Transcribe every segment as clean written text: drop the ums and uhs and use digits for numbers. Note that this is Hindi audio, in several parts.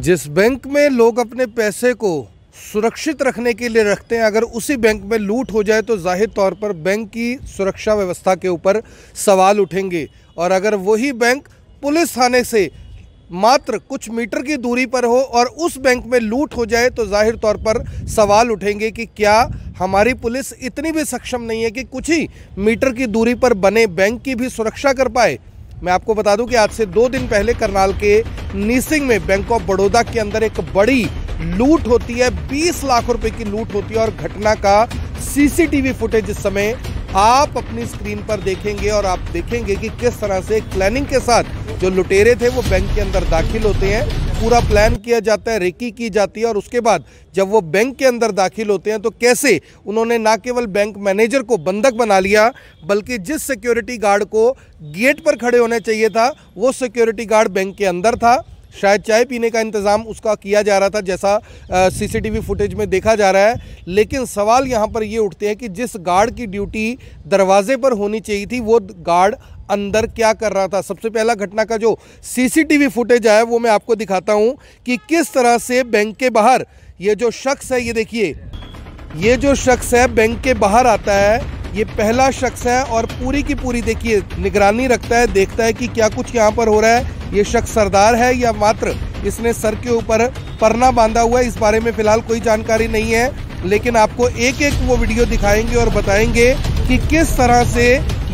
जिस बैंक में लोग अपने पैसे को सुरक्षित रखने के लिए रखते हैं, अगर उसी बैंक में लूट हो जाए तो जाहिर तौर पर बैंक की सुरक्षा व्यवस्था के ऊपर सवाल उठेंगे। और अगर वही बैंक पुलिस थाने से मात्र कुछ मीटर की दूरी पर हो और उस बैंक में लूट हो जाए तो जाहिर तौर पर सवाल उठेंगे कि क्या हमारी पुलिस इतनी भी सक्षम नहीं है कि कुछ ही मीटर की दूरी पर बने बैंक की भी सुरक्षा कर पाए। मैं आपको बता दूं कि आज से 2 दिन पहले करनाल के नीसिंग में बैंक ऑफ बड़ौदा के अंदर एक बड़ी लूट होती है, 20 लाख रुपए की लूट होती है और घटना का सीसीटीवी फुटेज इस समय आप अपनी स्क्रीन पर देखेंगे और आप देखेंगे कि किस तरह से एक प्लानिंग के साथ जो लुटेरे थे वो बैंक के अंदर दाखिल होते हैं। पूरा प्लान किया जाता है, रेकी की जाती है और उसके बाद जब वो बैंक के अंदर दाखिल होते हैं तो कैसे उन्होंने ना केवल बैंक मैनेजर को बंधक बना लिया बल्कि जिस सिक्योरिटी गार्ड को गेट पर खड़े होने चाहिए था वो सिक्योरिटी गार्ड बैंक के अंदर था। शायद चाय पीने का इंतज़ाम उसका किया जा रहा था, जैसा सीसीटीवी फुटेज में देखा जा रहा है। लेकिन सवाल यहाँ पर ये उठते हैं कि जिस गार्ड की ड्यूटी दरवाजे पर होनी चाहिए थी वो गार्ड अंदर क्या कर रहा था। सबसे पहला घटना का जो सीसीटीवी फुटेज आया वो मैं आपको दिखाता हूँ कि किस तरह से बैंक के बाहर ये जो शख्स है, ये देखिए, ये जो शख्स है बैंक के बाहर आता है, ये पहला शख्स है और पूरी की पूरी देखिए निगरानी रखता है, देखता है कि क्या कुछ यहाँ पर हो रहा है। ये शख्स सरदार है या मात्र इसने सर के ऊपर परना बांधा हुआ है, इस बारे में फिलहाल कोई जानकारी नहीं है। लेकिन आपको एक एक वो वीडियो दिखाएंगे और बताएंगे कि किस तरह से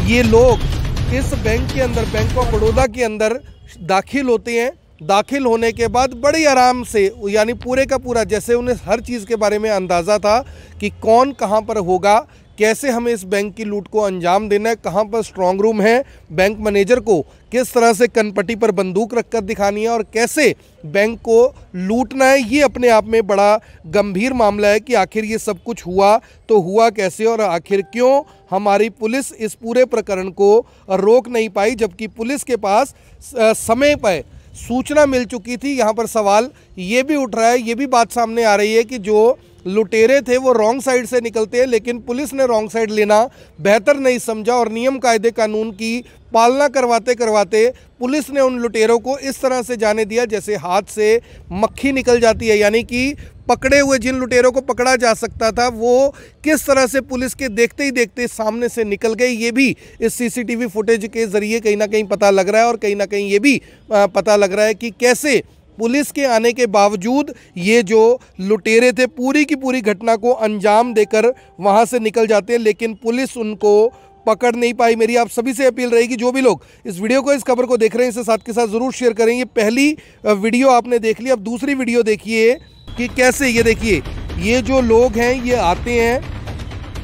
ये लोग इस बैंक के अंदर, बैंक ऑफ बड़ौदा के अंदर दाखिल होते हैं। दाखिल होने के बाद बड़ी आराम से, यानी पूरे का पूरा जैसे उन्हें हर चीज़ के बारे में अंदाज़ा था कि कौन कहाँ पर होगा, कैसे हमें इस बैंक की लूट को अंजाम देना है, कहाँ पर स्ट्रांग रूम है, बैंक मैनेजर को किस तरह से कनपट्टी पर बंदूक रखकर दिखानी है और कैसे बैंक को लूटना है। ये अपने आप में बड़ा गंभीर मामला है कि आखिर ये सब कुछ हुआ तो हुआ कैसे और आखिर क्यों हमारी पुलिस इस पूरे प्रकरण को रोक नहीं पाई, जबकि पुलिस के पास समय पर सूचना मिल चुकी थी। यहाँ पर सवाल ये भी उठ रहा है, ये भी बात सामने आ रही है कि जो लुटेरे थे वो रॉन्ग साइड से निकलते हैं, लेकिन पुलिस ने रॉन्ग साइड लेना बेहतर नहीं समझा और नियम कायदे कानून की पालना करवाते करवाते पुलिस ने उन लुटेरों को इस तरह से जाने दिया जैसे हाथ से मक्खी निकल जाती है। यानी कि पकड़े हुए जिन लुटेरों को पकड़ा जा सकता था वो किस तरह से पुलिस के देखते ही देखते सामने से निकल गए, ये भी इस सीसीटीवी फुटेज के ज़रिए कहीं ना कहीं पता लग रहा है। और कहीं ना कहीं ये भी पता लग रहा है कि कैसे पुलिस के आने के बावजूद ये जो लुटेरे थे पूरी की पूरी घटना को अंजाम देकर वहाँ से निकल जाते हैं, लेकिन पुलिस उनको पकड़ नहीं पाई। मेरी आप सभी से अपील रहेगी, जो भी लोग इस वीडियो को, इस खबर को देख रहे हैं, इसे साथ के साथ ज़रूर शेयर करें। ये पहली वीडियो आपने देख ली, अब दूसरी वीडियो देखिए कि कैसे, ये देखिए, ये जो लोग हैं ये आते हैं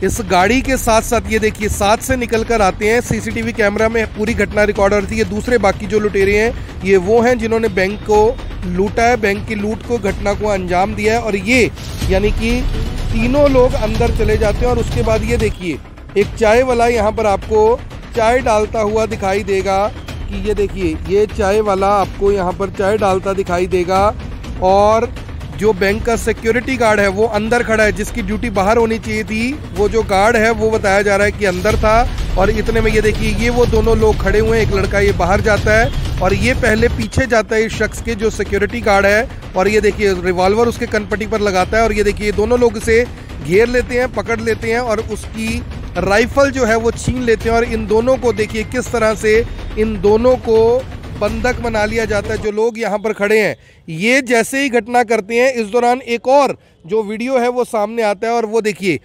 इस गाड़ी के साथ साथ, ये देखिए साथ से निकल कर आते हैं। सीसीटीवी कैमरा में पूरी घटना रिकॉर्ड हो रही थी। ये दूसरे बाकी जो लुटेरे हैं ये वो हैं जिन्होंने बैंक को लूटा है, बैंक की लूट को, घटना को अंजाम दिया है। और ये यानी कि तीनों लोग अंदर चले जाते हैं और उसके बाद ये देखिए एक चाय वाला यहाँ पर आपको चाय डालता हुआ दिखाई देगा कि ये देखिए ये चाय वाला आपको यहाँ पर चाय डालता दिखाई देगा। और जो बैंक का सिक्योरिटी गार्ड है वो अंदर खड़ा है, जिसकी ड्यूटी बाहर होनी चाहिए थी, वो जो गार्ड है वो बताया जा रहा है कि अंदर था। और इतने में ये देखिए ये वो दोनों लोग खड़े हुए हैं, एक लड़का ये बाहर जाता है और ये पहले पीछे जाता है इस शख्स के जो सिक्योरिटी गार्ड है, और ये देखिए रिवॉल्वर उसके कनपट्टी पर लगाता है। और ये देखिए दोनों लोग उसे घेर लेते हैं, पकड़ लेते हैं और उसकी राइफल जो है वो छीन लेते हैं। और इन दोनों को देखिए किस तरह से इन दोनों को बंधक बना लिया जाता है। जो लोग यहाँ पर खड़े हैं ये जैसे ही घटना करते हैं इस दौरान एक और जो वीडियो है वो सामने आता है और वो देखिए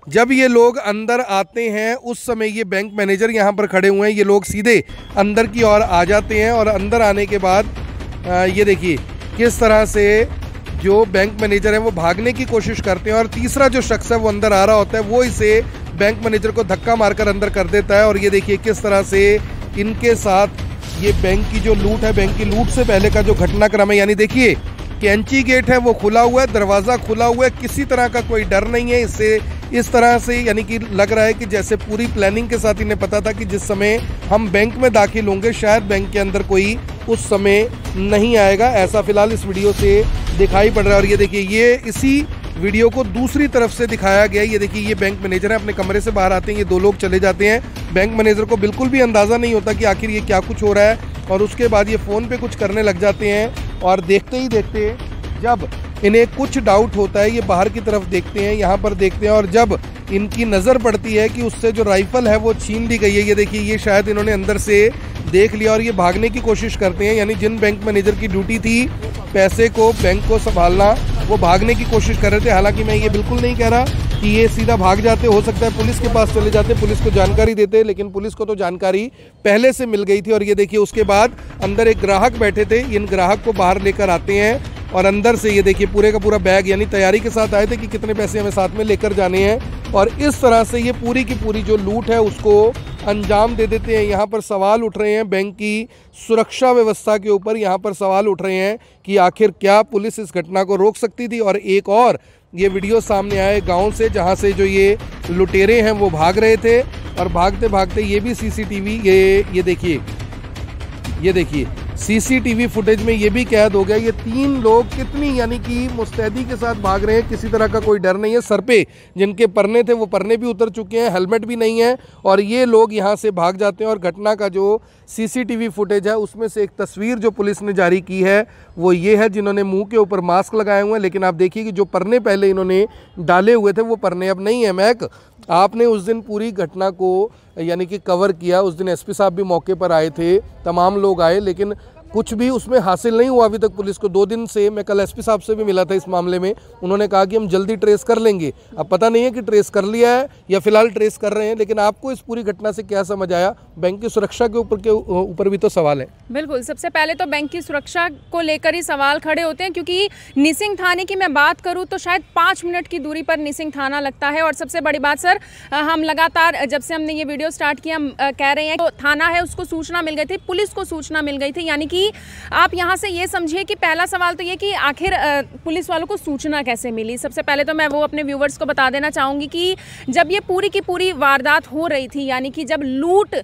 जब ये लोग अंदर आते हैं उस समय ये बैंक मैनेजर यहाँ पर खड़े हुए हैं, ये लोग सीधे अंदर की ओर आ जाते हैं। और अंदर आने के बाद ये देखिए किस तरह से जो बैंक मैनेजर है वो भागने की कोशिश करते हैं और तीसरा जो शख्स है वो अंदर आ रहा होता है, वो इसे बैंक मैनेजर को धक्का मारकर अंदर कर देता है। और ये देखिए किस तरह से इनके साथ ये बैंक की जो लूट है, बैंक की लूट से पहले का जो घटनाक्रम है, यानी देखिए कैंची गेट है वो खुला हुआ है, दरवाज़ा खुला हुआ है, किसी तरह का कोई डर नहीं है। इससे इस तरह से यानी कि लग रहा है कि जैसे पूरी प्लानिंग के साथ इन्हें पता था कि जिस समय हम बैंक में दाखिल होंगे शायद बैंक के अंदर कोई उस समय नहीं आएगा, ऐसा फिलहाल इस वीडियो से दिखाई पड़ रहा है। और ये देखिए ये इसी वीडियो को दूसरी तरफ से दिखाया गया। ये देखिए ये बैंक मैनेजर है, अपने कमरे से बाहर आते हैं, ये दो लोग चले जाते हैं। बैंक मैनेजर को बिल्कुल भी अंदाज़ा नहीं होता कि आखिर ये क्या कुछ हो रहा है और उसके बाद ये फ़ोन पे कुछ करने लग जाते हैं और देखते ही देखते जब इन्हें कुछ डाउट होता है ये बाहर की तरफ देखते हैं, यहाँ पर देखते हैं, और जब इनकी नज़र पड़ती है कि उससे जो राइफल है वो छीन ली गई है, ये देखिए ये शायद इन्होंने अंदर से देख लिया और ये भागने की कोशिश करते हैं। यानी जिन बैंक मैनेजर की ड्यूटी थी पैसे को, बैंक को संभालना, वो भागने की कोशिश कर रहे थे। हालांकि मैं ये बिल्कुल नहीं कह रहा कि ये सीधा भाग जाते, हो सकता है पुलिस के पास चले जाते, पुलिस को जानकारी देते, लेकिन पुलिस को तो जानकारी पहले से मिल गई थी। और ये देखिए उसके बाद अंदर एक ग्राहक बैठे थे, इन ग्राहक को बाहर लेकर आते हैं और अंदर से ये देखिए पूरे का पूरा बैग, यानी तैयारी के साथ आए थे कि कितने पैसे हमें साथ में लेकर जाने हैं, और इस तरह से ये पूरी की पूरी जो लूट है उसको अंजाम दे देते हैं। यहाँ पर सवाल उठ रहे हैं बैंक की सुरक्षा व्यवस्था के ऊपर, यहाँ पर सवाल उठ रहे हैं कि आखिर क्या पुलिस इस घटना को रोक सकती थी। और एक और ये वीडियो सामने आए गांव से, जहां से जो ये लुटेरे हैं वो भाग रहे थे, और भागते भागते ये भी सीसीटीवी, ये देखिए सीसीटीवी फुटेज में ये भी कैद हो गया। ये 3 लोग कितनी यानी कि मुस्तैदी के साथ भाग रहे हैं, किसी तरह का कोई डर नहीं है। सर पे जिनके परने थे वो परने भी उतर चुके हैं, हेलमेट भी नहीं है, और ये लोग यहाँ से भाग जाते हैं। और घटना का जो सीसीटीवी फुटेज है उसमें से एक तस्वीर जो पुलिस ने जारी की है वो ये है, जिन्होंने मुंह के ऊपर मास्क लगाए हुए हैं, लेकिन आप देखिए कि जो परने पहले इन्होंने डाले हुए थे वो परने अब नहीं है। महक, आपने उस दिन पूरी घटना को यानी कि कवर किया, उस दिन एसपी साहब भी मौके पर आए थे, तमाम लोग आए, लेकिन कुछ भी उसमें हासिल नहीं हुआ अभी तक पुलिस को। 2 दिन से मैं कल एसपी साहब से भी मिला था इस मामले में, उन्होंने कहा कि हम जल्दी ट्रेस कर लेंगे। अब पता नहीं है कि ट्रेस कर लिया है या फिलहाल ट्रेस कर रहे हैं, लेकिन आपको इस पूरी घटना से क्या समझ आया? बैंक की सुरक्षा के ऊपर भी तो सवाल है। बिल्कुल, सबसे पहले तो बैंक की सुरक्षा को लेकर ही सवाल खड़े होते हैं, क्योंकि निसिंग थाने की मैं बात करूँ तो शायद 5 मिनट की दूरी पर निसिंग थाना लगता है। और सबसे बड़ी बात सर, हम लगातार जब से हमने ये वीडियो स्टार्ट किया हम कह रहे हैं तो थाना है उसको सूचना मिल गई थी, पुलिस को सूचना मिल गई थी। यानी कि आप यहाँ से ये समझिए कि पहला सवाल तो ये कि आखिर पुलिस वालों को सूचना कैसे मिली। सबसे पहले तो मैं वो अपने व्यूवर्स को बता देना चाहूँगी कि जब ये पूरी की पूरी वारदात हो रही थी, यानी कि जब लूट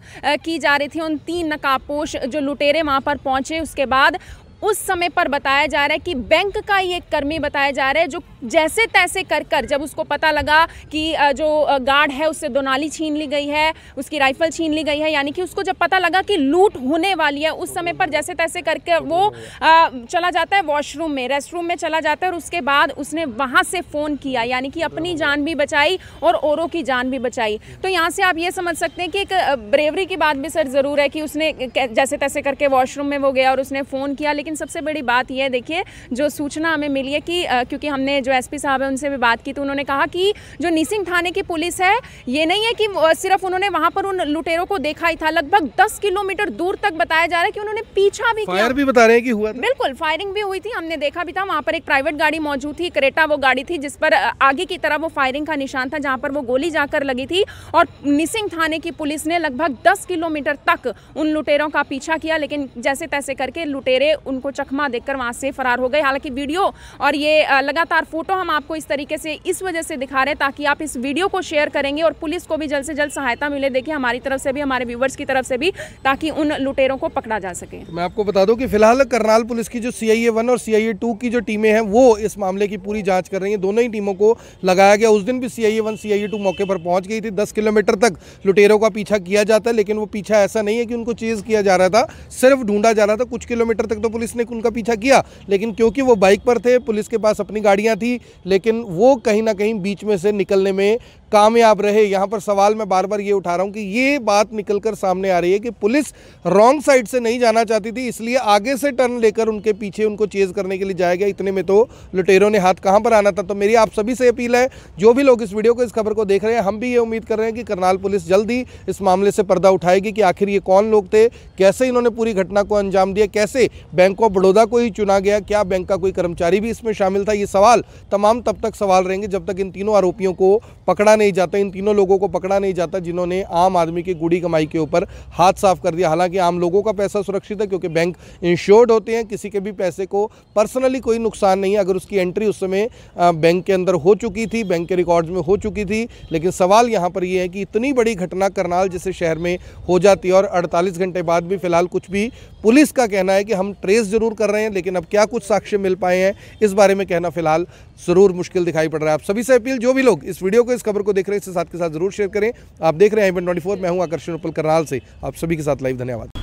की जा रही थी, उन 3 नकाबपोश जो लुटेरे वहाँ पर पहुँचे, उसके बाद उस समय पर बताया जा रहा है कि बैंक का ही एक कर्मी बताया जा रहा है जो जैसे तैसे कर जब उसको पता लगा कि जो गार्ड है उससे दोनाली छीन ली गई है, उसकी राइफल छीन ली गई है, यानी कि उसको जब पता लगा कि लूट होने वाली है, उस समय पर जैसे तैसे करके वो चला जाता है वॉशरूम में, रेस्टरूम में चला जाता है, और उसके बाद उसने वहाँ से फ़ोन किया, यानी कि अपनी जान भी बचाई और औरों की जान भी बचाई। तो यहाँ से आप ये समझ सकते हैं कि एक ब्रेवरी की बात भी सर ज़रूर है कि उसने जैसे तैसे करके वॉशरूम में वो गया और उसने फ़ोन किया। लेकिन सबसे बड़ी बात यह देखिए, जो सूचना हमें मिली है कि क्योंकि हमने जो एसपी साहब है उनसे भी बात की तो उन्होंने कहा कि जो निसिंग थाने की पुलिस है, ये नहीं है कि सिर्फ उन्होंने वहां पर उन लुटेरों को देखा ही था, लगभग 10 किलोमीटर दूर तक बताया जा रहा है कि उन्होंने पीछा भी किया। फायर भी बता रहे हैं कि हुआ था। बिल्कुल, फायरिंग भी हुई थी, हमने देखा भी था। वहां पर एक प्राइवेट गाड़ी मौजूद थी, क्रेटा वो गाड़ी थी, जिस पर आगे की तरफ वो फायरिंग का निशान था, जहां पर वो गोली जाकर लगी थी। और निसिंग थाने की पुलिस ने लगभग 10 किलोमीटर तक उन लुटेरों का पीछा किया, लेकिन जैसे तैसे करके लुटेरे उनको चकमा देकर वहां से फरार हो गए। हालांकि वीडियो और ये लगातार फोटो हम आपको इस तरीके से इस वजह से दिखा रहे हैं ताकि आप इस वीडियो को शेयर करेंगे और पुलिस को भी जल्द से जल्द सहायता मिले, देखिए हमारी तरफ से भी, हमारे व्यूवर्स की तरफ से भी, ताकि उन लुटेरों को पकड़ा जा सके। मैं आपको बता दूं कि फिलहाल करनाल पुलिस की जो CIA 1 और CIA 2 की जो टीमें हैं वो इस मामले की पूरी जांच कर रही हैं। दोनों ही टीमों को लगाया गया। उस दिन भी CIA 1 CIA 2 मौके पर पहुंच गई थी। 10 किलोमीटर तक लुटेरों का पीछा किया जाता है, लेकिन वो पीछा ऐसा नहीं है कि उनको चेज किया जा रहा था, सिर्फ ढूंढा जा रहा था। कुछ किलोमीटर तक तो पुलिस ने उनका पीछा किया, लेकिन क्योंकि वो बाइक पर थे, पुलिस के पास अपनी गाड़ियां थी, लेकिन वो कहीं ना कहीं बीच में से निकलने में कामयाब रहे। यहाँ पर सवाल मैं बार बार ये उठा रहा हूँ कि ये बात निकलकर सामने आ रही है कि पुलिस रॉन्ग साइड से नहीं जाना चाहती थी, इसलिए आगे से टर्न लेकर उनके पीछे उनको चेज करने के लिए जाया गया। इतने में तो लुटेरों ने हाथ कहाँ पर आना था। तो मेरी आप सभी से अपील है, जो भी लोग इस वीडियो को, इस खबर को देख रहे हैं, हम भी ये उम्मीद कर रहे हैं कि करनाल पुलिस जल्दी इस मामले से पर्दा उठाएगी कि आखिर ये कौन लोग थे, कैसे इन्होंने पूरी घटना को अंजाम दिया, कैसे बैंक ऑफ बड़ौदा को ही चुना गया, क्या बैंक का कोई कर्मचारी भी इसमें शामिल था। ये सवाल तमाम तब तक सवाल रहेंगे जब तक इन तीनों आरोपियों को पकड़ा नहीं जाता, इन तीनों लोगों को पकड़ा नहीं जाता जिन्होंने आम आदमी की गुड़ी कमाई के ऊपर हाथ साफ कर दिया। हालांकि आम लोगों का पैसा सुरक्षित है क्योंकि बैंक इंश्योर्ड होते हैं, किसी के भी पैसे को पर्सनली कोई नुकसान नहीं है अगर उसकी एंट्री उस समय बैंक के अंदर हो चुकी थी, बैंक के रिकॉर्ड्स में हो चुकी थी। लेकिन सवाल यहाँ पर यह है कि इतनी बड़ी घटना करनाल जैसे शहर में हो जाती है और 48 घंटे बाद भी फिलहाल कुछ भी, पुलिस का कहना है कि हम ट्रेस जरूर कर रहे हैं, लेकिन अब क्या कुछ साक्ष्य मिल पाए हैं इस बारे में कहना फिलहाल जरूर मुश्किल दिखाई पड़ रहा है। आप सभी से अपील, जो भी लोग इस वीडियो को, इस खबर को देख रहे हैं, इसके साथ के साथ जरूर शेयर करें। आप देख रहे हैं i24, मैं हूं आकर्षण उपल करनाल से, आप सभी के साथ लाइव। धन्यवाद।